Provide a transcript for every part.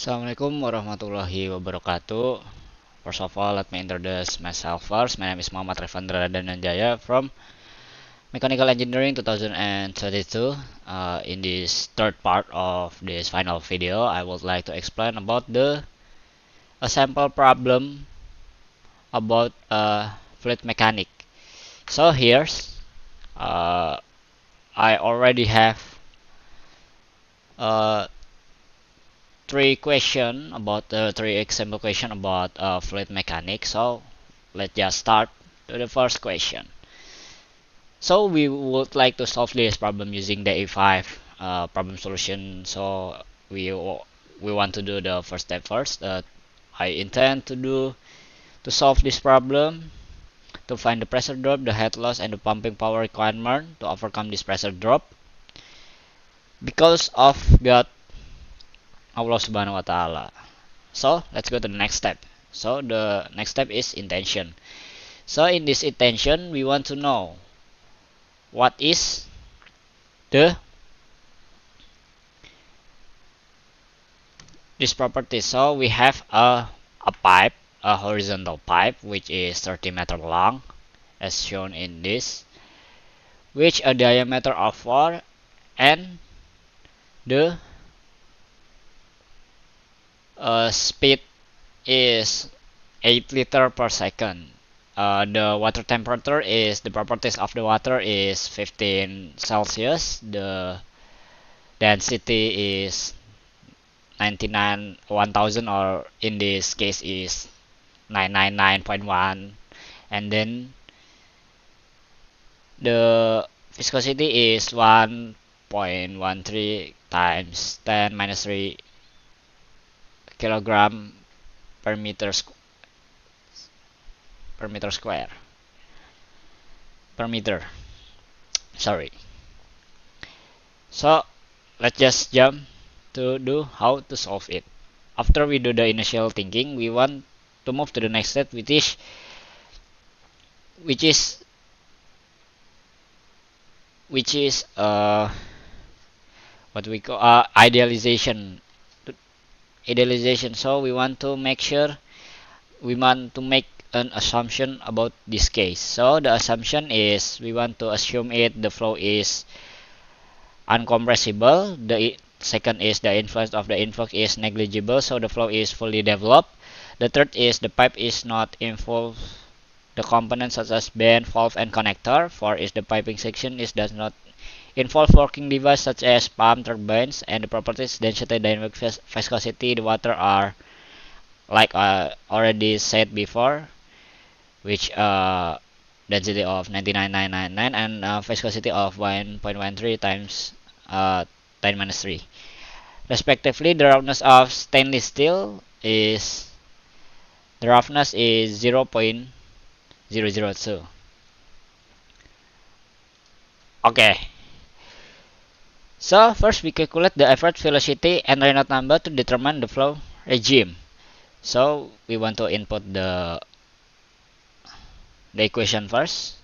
Assalamualaikum warahmatullahi wabarakatuh. First of all, let me introduce myself first. My name is Muhammad Revandra Dananjaya from Mechanical Engineering 2022. In this third part of this final video, I would like to explain about a sample problem about fluid mechanic. So here's I already have uh, three example question about fluid mechanics. So let's just start to the first question. So we would like to solve this problem using the A5 problem solution. So we want to do the first step first. I intend to solve this problem to find the pressure drop, the head loss, and the pumping power requirement to overcome this pressure drop because of God Allah Subhanahu wa Ta'ala. So let's go to the next step. So the next step is intention. So in this intention, we want to know what is the this property. So we have a pipe, a horizontal pipe, which is 30 meter long, as shown in this, which a diameter of 4, and the speed is 8 liter per second. The water temperature is the properties of the water is 15 Celsius. The density is 99 1000, or in this case is 999.1, and then the viscosity is 1.13 times 10 minus 3 kilogram per meter square per meter, sorry. So let's just jump to do how to solve it. After we do the initial thinking, we want to move to the next step, which is what we call idealization. So we want to make an assumption about this case. So the assumption is we want to assume the flow is uncompressible. The second is the influence of the influx is negligible, so the flow is fully developed. The third is the pipe is not involved the components such as band, valve, and connector. Four is the piping section does not involve working device such as pump, turbines, and the properties density, dynamic viscosity, the water are like I already said before, which density of 99,999 and viscosity of 1.13 times 10 minus 3. Respectively, the roughness of stainless steel is 0.002. Okay. So first we calculate the average velocity and Reynolds number to determine the flow regime. So we want to input the equation first.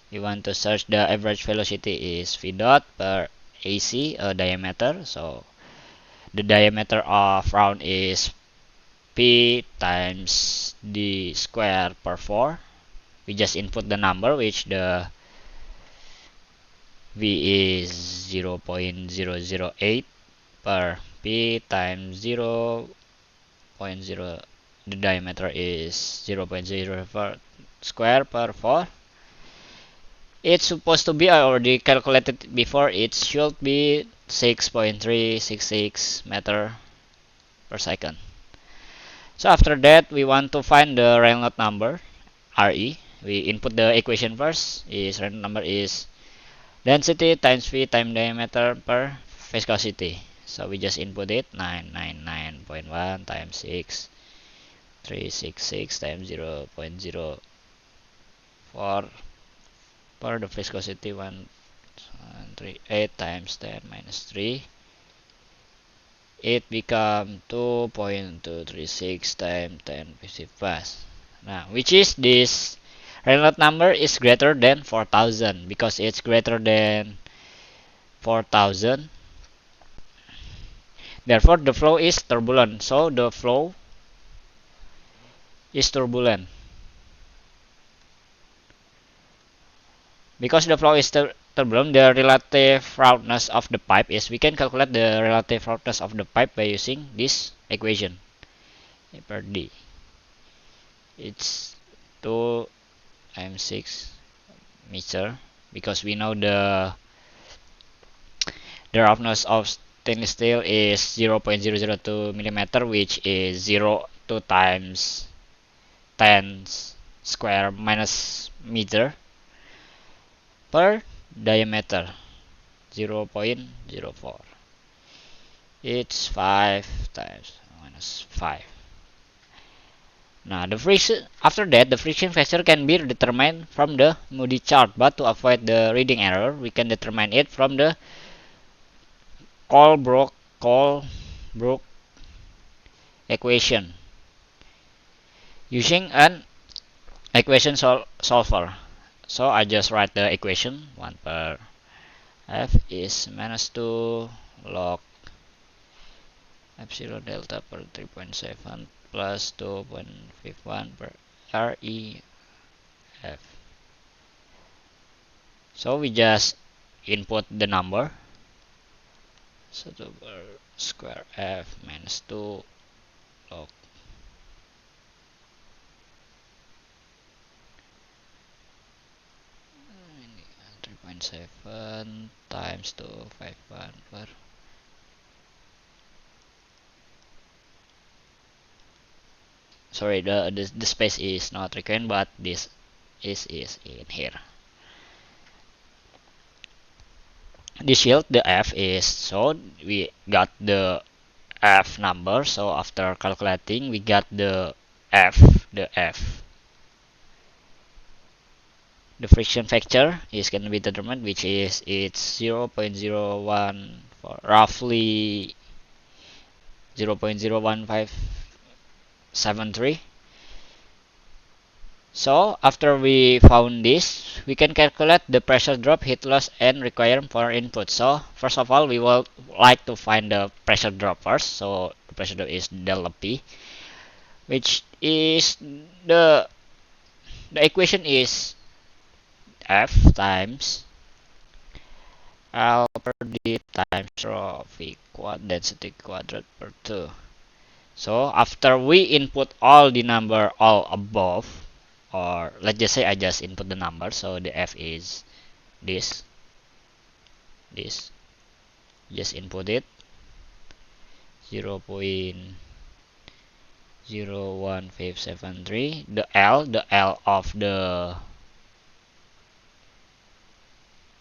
We want to search the average velocity is v dot per AC diameter. So the diameter of round is p times d square per 4. We just input the number, which the v is 0.008 per p times 0.0, the diameter is 0.04 square per 4. It's supposed to be, I already calculated before, it should be 6.366 meter per second. So after that, we want to find the Reynolds number, Re. We input the equation first. Reynolds number is density times V times diameter per viscosity. So we just input it, 999.1 times 6,366 times 0.04 per the viscosity 138 times 10 minus 3. It become 2.236 times 10^5. Now, which is this Reynolds number is greater than 4,000. Because it's greater than 4,000, Therefore, the flow is turbulent. So the flow is turbulent. Because the flow is turbulent, the relative roughness of the pipe is, we can calculate the relative roughness of the pipe by using this equation. A per D. It's 2 times 6 meter, because we know the roughness of stainless steel is 0.002 millimeter, which is 2 times 10 square minus meter per diameter, 0.04. It's 5 times minus 5. Now, the friction, after that, the friction factor can be determined from the Moody chart, but to avoid the reading error, we can determine it from the Colebrook equation using an equation solver. So I just write the equation. 1 per F is minus 2 log epsilon delta per 3.7 plus 2.51 per REF. So we just input the number. So 2 per square F minus 2 log 3.7 times 251 per, sorry, the space is not required, but this is in here. This yield the F is, so we got the F number. So after calculating, we got the F. The friction factor is going to be determined, which is it's 0.01 for roughly 0.01573. So after we found this, we can calculate the pressure drop, heat loss, and requirement for input. So first of all, we will like to find the pressure drop first. So the pressure drop is delta P, which is the equation is F times L per D times rho V density quadrat per 2. So after we input all the number all above, or let's just say I just input the number, so the F is this, just input it 0.01573. The L of the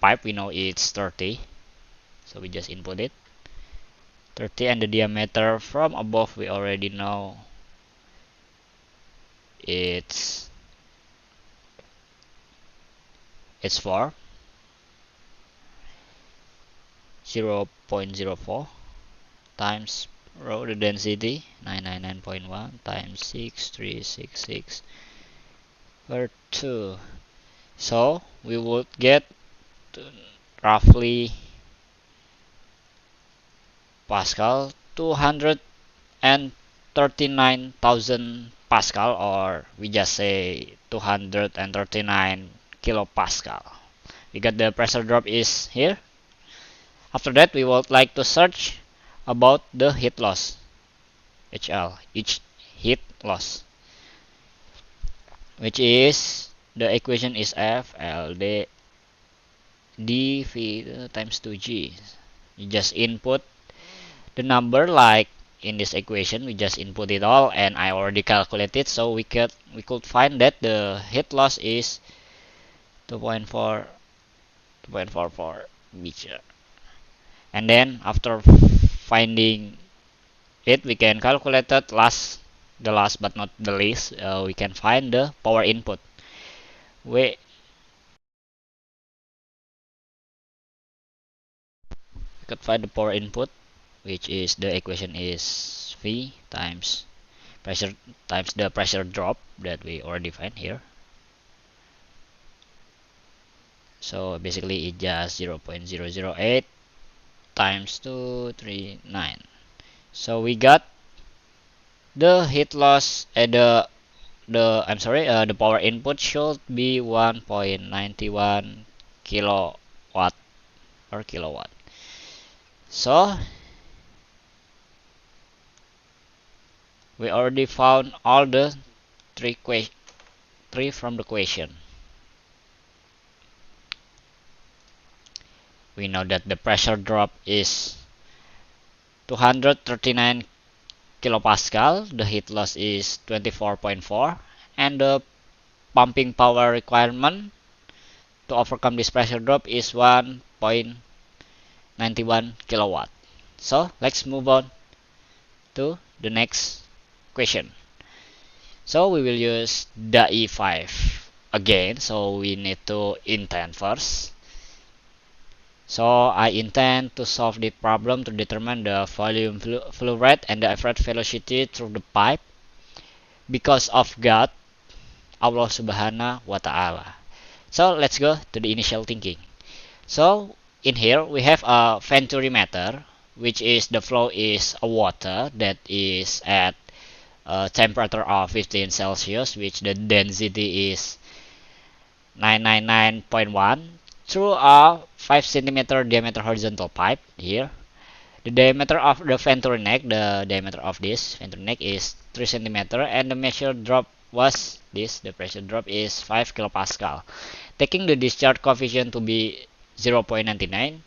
pipe we know it's 30, so we just input it 30, and the diameter from above we already know it's 4, 0.04 times rho the density 999.1 times 6366 per 2. So we would get roughly Pascal 239,000 Pascal, or we just say 239 kilopascal. We got the pressure drop is here. After that, we would like to search about the heat loss, HL, each heat loss, which is the equation is F L D V times 2G. You just input the number like in this equation, we just input it all, and I already calculated, so we could find that the heat loss is 2.44 meter. And then after finding it, we can calculate that the last but not the least, we can find the power input. We could find the power input, which is the equation is V times pressure times the pressure drop that we already find here. So basically it just 0.008 times 239. So we got the heat loss the power input should be 1.91 kilowatt per kilowatt. So we already found all the three from the question. We know that the pressure drop is 239 kilopascal, the heat loss is 24.4, and the pumping power requirement to overcome this pressure drop is 1.91 kilowatt. So let's move on to the next question. So we will use the E5 again, so we need to intend first. So I intend to solve the problem to determine the volume flow rate and the average velocity through the pipe because of God, Allah Subhanahu wa Ta'ala. So let's go to the initial thinking. So in here we have a Venturi meter, which is the flow is a water that is at a temperature of 15 Celsius, which the density is 999.1 through a 5 centimeter diameter horizontal pipe here. The diameter of the venturi neck, the diameter of this venturi neck is 3 centimeter, and the measured drop was this. The pressure drop is 5 kilopascal. Taking the discharge coefficient to be 0.99,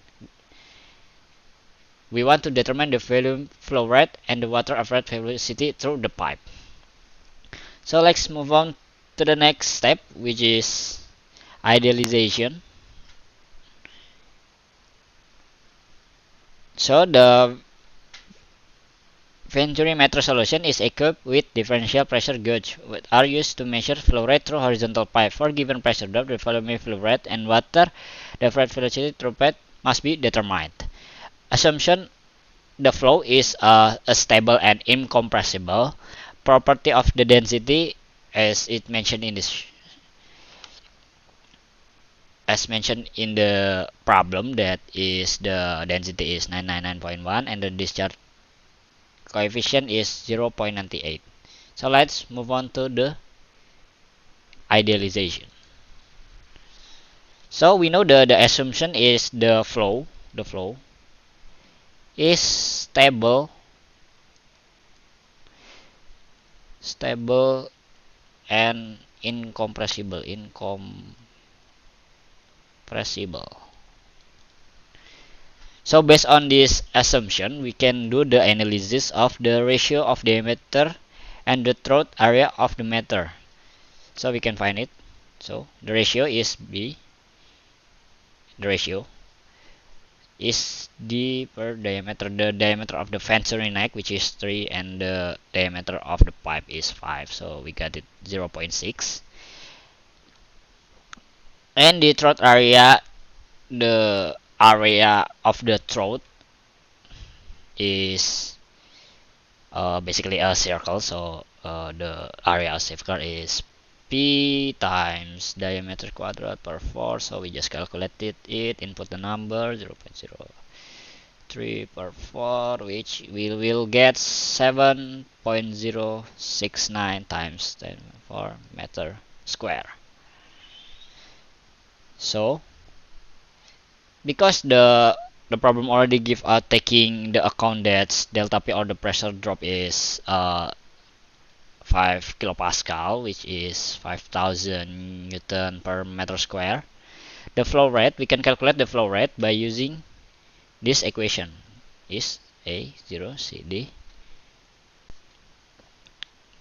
we want to determine the volume flow rate and the water average velocity through the pipe. So let's move on to the next step, which is idealization. So the Venturi meter solution is equipped with differential pressure gauge, which are used to measure flow rate through horizontal pipe. For given pressure drop, the volume flow rate and water the average velocity through pipe must be determined. Assumption: the flow is a stable and incompressible. Property of the density, as mentioned in the problem, that is the density is 999.1 and the discharge coefficient is 0.98. So let's move on to the idealization. So we know the assumption is the flow is stable and incompressible. So based on this assumption, we can do the analysis of the ratio of diameter and the throat area of the meter. So we can find it. So the ratio is B. The ratio is D per diameter. The diameter of the venturi neck, which is 3, and the diameter of the pipe is 5. So we got it 0.6. And the throat area, the area of the throat is basically a circle. So the area of circle is P times diameter quadrat per 4. So we just calculated it, input the number 0.03 per 4, which we will get 7.069 times 10 meter square. So because the problem already give taking the account that delta P, or the pressure drop, is 5 kilopascal, which is 5000 Newton per meter square. The flow rate, we can calculate the flow rate by using this equation, is A0 CD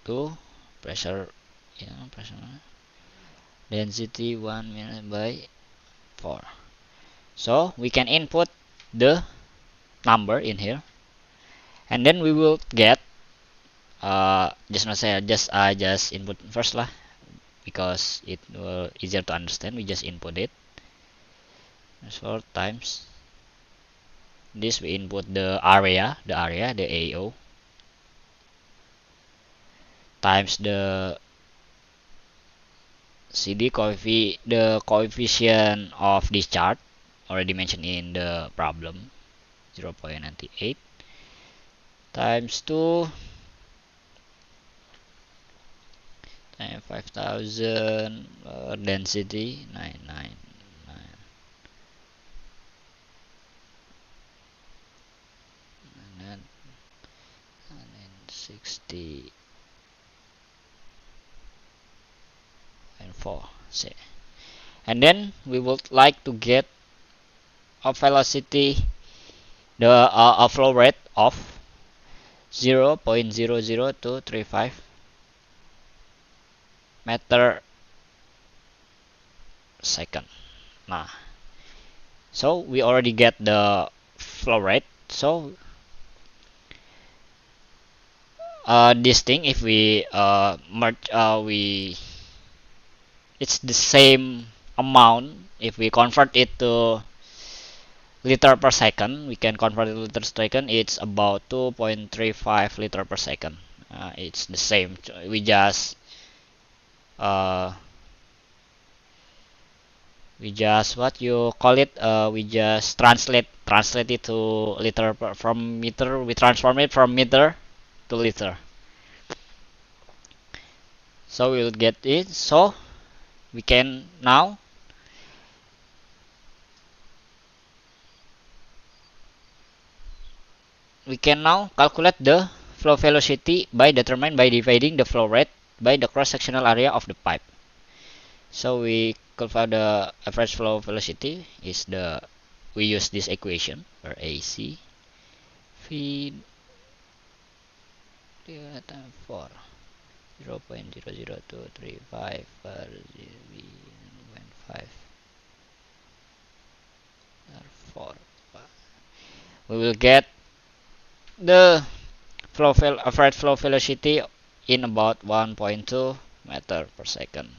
to pressure density 1 minute by 4. So we can input the number in here, and then we will get I just input first lah, because it will easier to understand. We just input it. So times this, we input the area, the AO, times the CD the coefficient of discharge already mentioned in the problem, 0.98, times 2 times 5000 density 999 and then 60 and 4 say. And then we would like to get a velocity, the a flow rate of 0.00235 meter second. Nah, so we already get the flow rate. So this thing, if we merge, it's the same amount. If we convert it to liter per second, we can convert it to liter per second. It's about 2.35 liter per second. It's the same. We just uh, what you call it, we just translate it to liter from meter. We transform it from meter to liter, so we'll get it. So we can now calculate the flow velocity by dividing the flow rate by the cross-sectional area of the pipe. So we calculate the average flow velocity is we use this equation for AC feed divided times 4, 0.00235 per 0.5 4. We will get the average flow velocity in about 1.2 meter per second.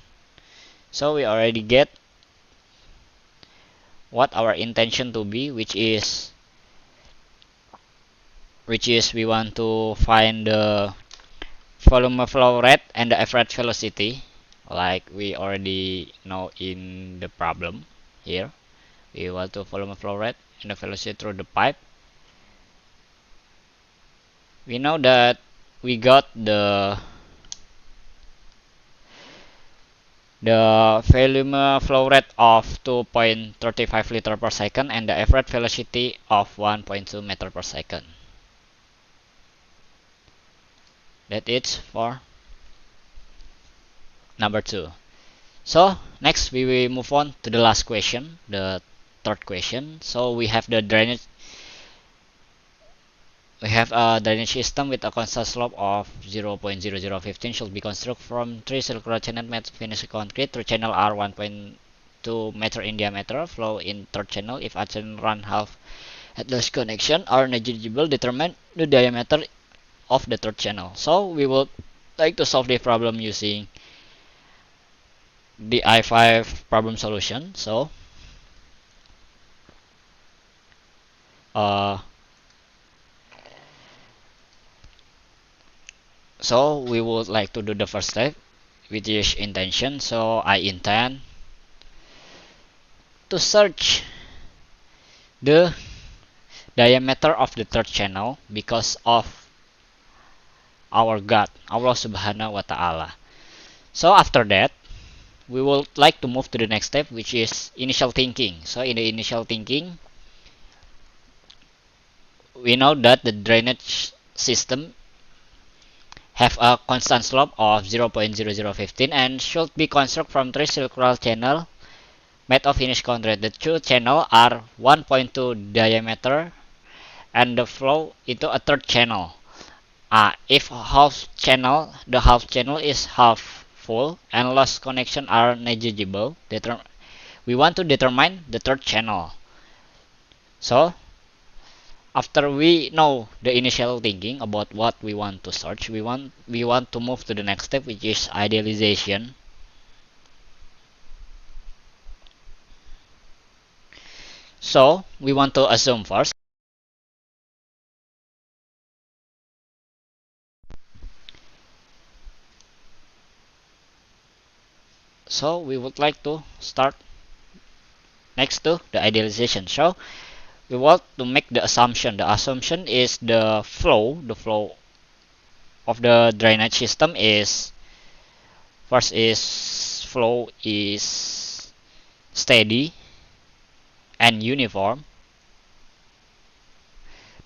So we already get what our intention to be, which is we want to find the volume flow rate and the average velocity, like we already know in the problem here. We want to volume flow rate and the velocity through the pipe. We know that we got the volume flow rate of 2.35 liter per second and the average velocity of 1.2 meter per second. That is for number 2. So next we will move on to the last question, the third question. So we have the drainage. We have a drainage system with a constant slope of 0.0015 should be constructed from 3 circular channel made of finished concrete. Through channel are 1.2 meter in diameter. Flow in third channel if a channel run half at this connection are negligible. Determine the diameter of the third channel. So we would like to solve the problem using the I5 problem solution. So we would like to do the first step, which is intention. So I intend to search the diameter of the third channel because of our God, Allah Subhanahu wa Ta'ala. So after that, we would like to move to the next step, which is initial thinking. So in the initial thinking, we know that the drainage system have a constant slope of 0.0015 and should be constructed from 3 circular channel made of finished concrete. The two channels are 1.2 diameter and the flow into a third channel. If the half channel is half full and lost connection are negligible, we want to determine the third channel. So after we know the initial thinking about what we want to search, we want to move to the next step, which is idealization. So we want to assume first. So we would like to start next to the idealization. So we want to make the assumption. The assumption is the flow of the drainage system is, first is flow is steady and uniform.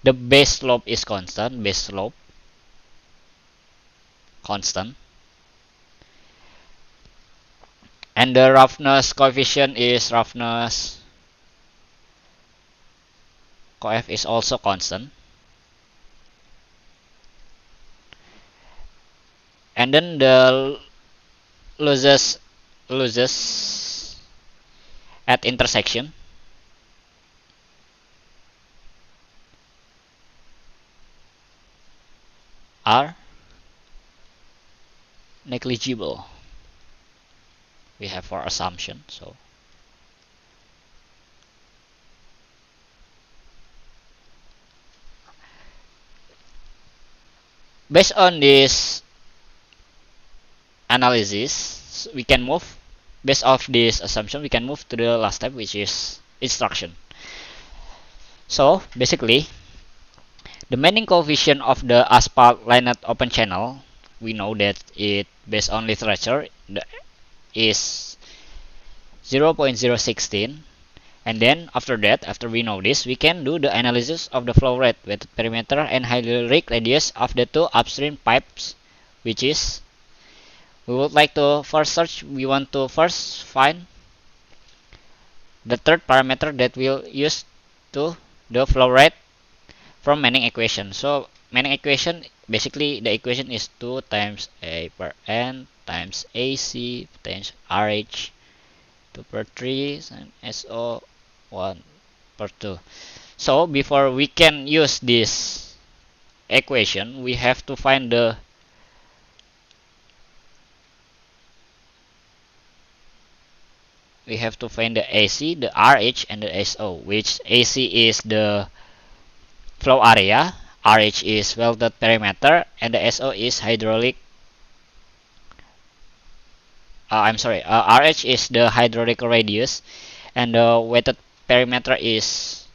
The base slope is constant, constant. And the roughness coefficient is is also constant. And then the losses at intersection are negligible. We have our assumption. So based on this analysis, we can move, based off this assumption, we can move to the last step, which is instruction. So basically, the main coefficient of the asphalt lined open channel, we know that it, based on literature, is 0.016. And then after that, after we know this, we can do the analysis of the flow rate, wetted perimeter, and hydraulic radius of the two upstream pipes, which is, we would like to first search, we want to first find the third parameter that we'll use to the flow rate from Manning equation. So Manning equation, basically the equation is 2 times A per N times AC times RH 2 per 3 and SO 1 per 2. So before we can use this equation, we have to find the AC, the RH, and the SO, which AC is the flow area, RH is welded perimeter, and the SO is hydraulic. RH is the hydraulic radius, and the wetted perimeter is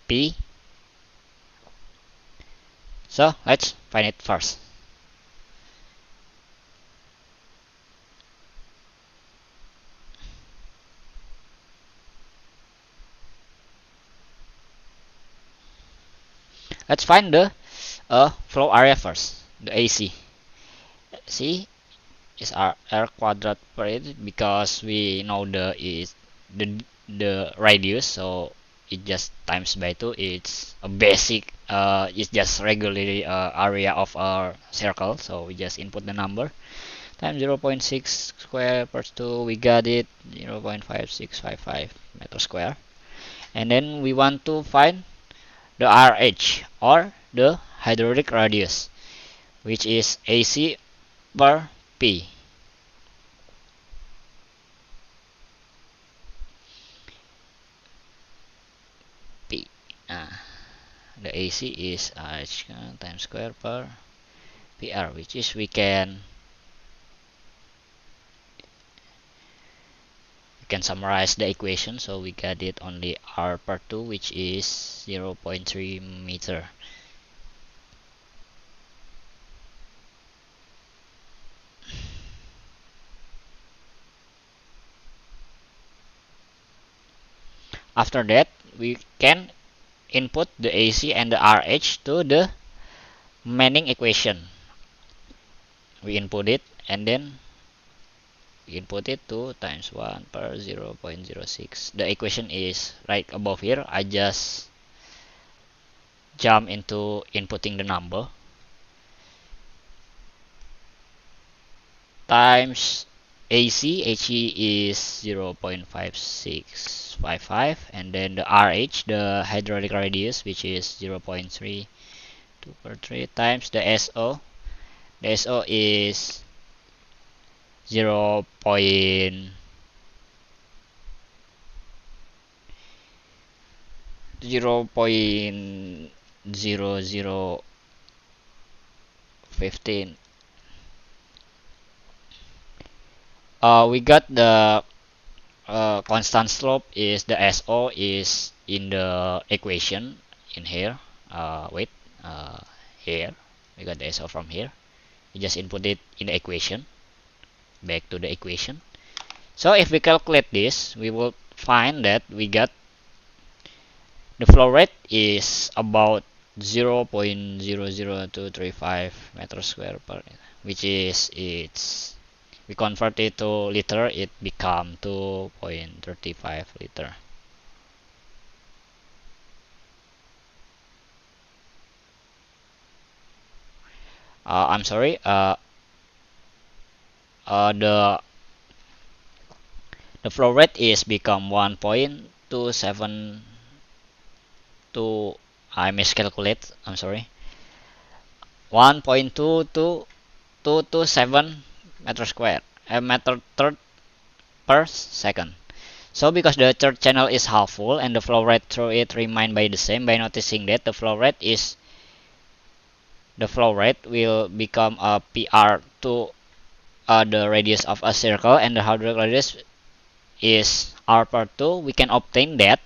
P. So let's find it first. Let's find the flow area first, the AC. C is R quadrat per it, because we know the radius, so it just times by 2. It's a basic, it's just regular area of our circle, so we just input the number times 0.6 square per 2. We got it 0.5655 meter square. And then we want to find the RH, or the hydraulic radius, which is AC per P. The AC is RH times square per PR, which is we can summarize the equation. So we got it only R per 2, which is 0.3 meter. After that, we can input the AC and the RH to the Manning equation. We input it, and then we input it 2 times 1 per 0.06. The equation is right above here. I just jump into inputting the number. Times AC, HE is 0.5655, and then the RH, the hydraulic radius, which is 0.32 per 3, times the SO. The SO is 0.0015. We got the constant slope is the SO is in the equation in here. Wait, here we got the SO from here. You just input it in the equation. Back to the equation. So if we calculate this, we will find that we got the flow rate is about 0.00235 meters square per, which is it's we convert it to liter, it become 2.35 liter. I'm sorry, the flow rate is become 1.272. I miscalculate, I'm sorry, 1.22227 meter square, a meter third per second. So because the third channel is half full and the flow rate through it remain by the same, by noticing that the flow rate will become a PR to the radius of a circle, and the hydraulic radius is R per 2. We can obtain that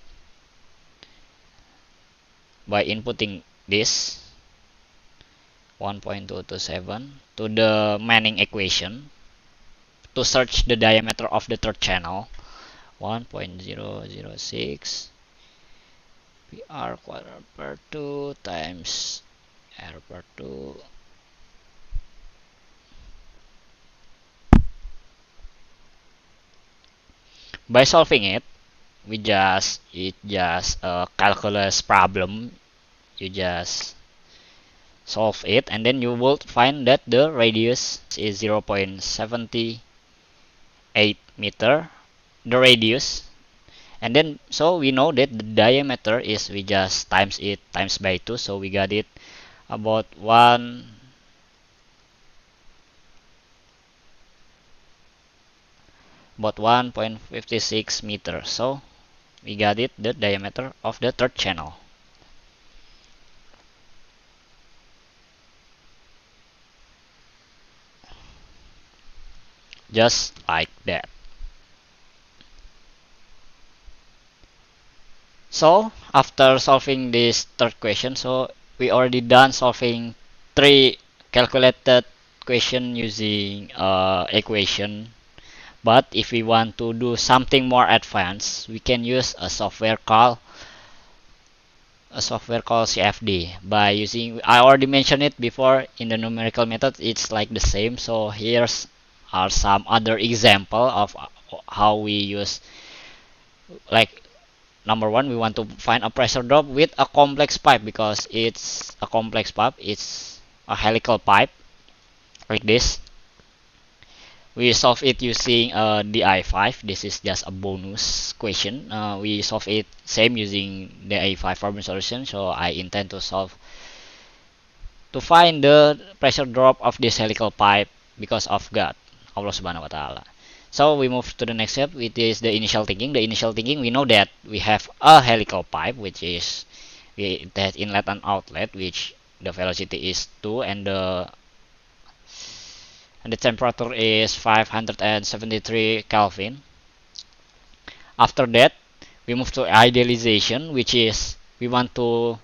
by inputting this 1.227 to the Manning equation to search the diameter of the third channel. 1.006 PR quarter per 2 times R per 2. By solving it, it's just a calculus problem. You just solve it and then you will find that the radius is 0.78 meter, the radius, and then so we know that the diameter is, we just times it times by 2, so we got it about 1.56 meters. So we got it, the diameter of the third channel. Just like that. So after solving this third question, so we already done solving 3 calculated question using equation. But if we want to do something more advanced, we can use a software called CFD. By using, I already mentioned it before in the numerical method, it's like the same. So here's are some other example of how we use, like number one, we want to find a pressure drop with a complex pipe. Because it's a complex pipe, it's a helical pipe like this. We solve it using DI5. This is just a bonus question. We solve it same using DI5 problem solution. So I intend to solve to find the pressure drop of this helical pipe because of God, Allah Subhanahu wa Ta'ala. So we move to the next step, which is the initial thinking. The initial thinking, we know that we have a helical pipe, which is it has inlet and outlet, which the velocity is 2 and the temperature is 573 Kelvin. After that, we move to idealization, which is we want to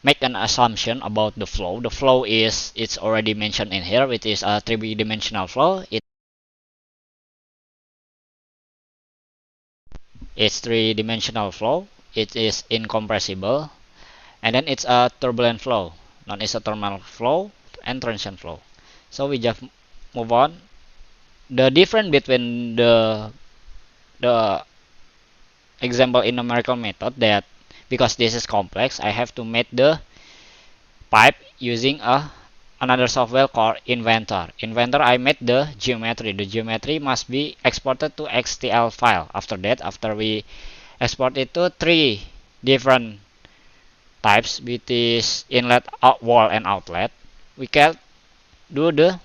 make an assumption about the flow. The flow is, it's already mentioned in here, it is a three-dimensional flow. It's three-dimensional flow. It is incompressible, and then it's a turbulent flow, non-isothermal flow, and transient flow. So we just move on. The difference between the example in numerical method, that because this is complex, I have to make the pipe using another software called Inventor. Inventor, I made the geometry. The geometry must be exported to XTL file. After that, after we export it to 3 different types, which is inlet, wall, and outlet, we can do the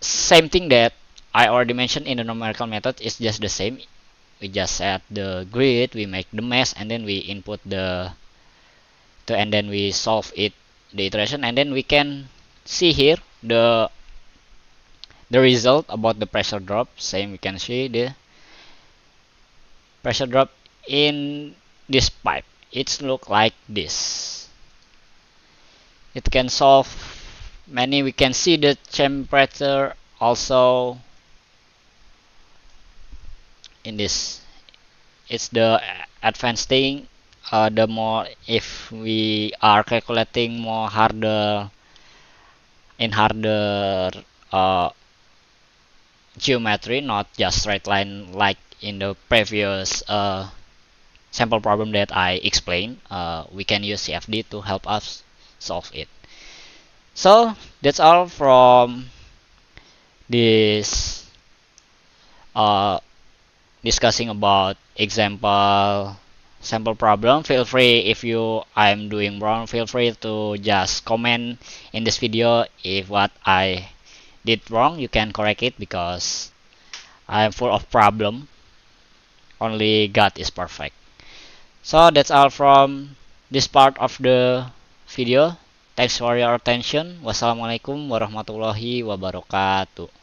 same thing that I already mentioned in the numerical method. Is just the same. We just set the grid, we make the mesh, and then we input and then we solve it, the iteration, and then we can see here the the result about the pressure drop. Same, we can see the pressure drop in this pipe. It's look like this. It can solve many. We can see the temperature also in this. It's the advanced thing. The more if we are calculating more harder in harder uh, geometry, not just straight line like in the previous sample problem that I explained, we can use CFD to help us solve it. So that's all from this discussing about example sample problem. Feel free, if you I'm doing wrong, feel free to just comment in this video. If what I did wrong, you can correct it, because I'm full of problem. Only God is perfect. So that's all from this part of the video. Thanks for your attention. Wassalamualaikum warahmatullahi wabarakatuh.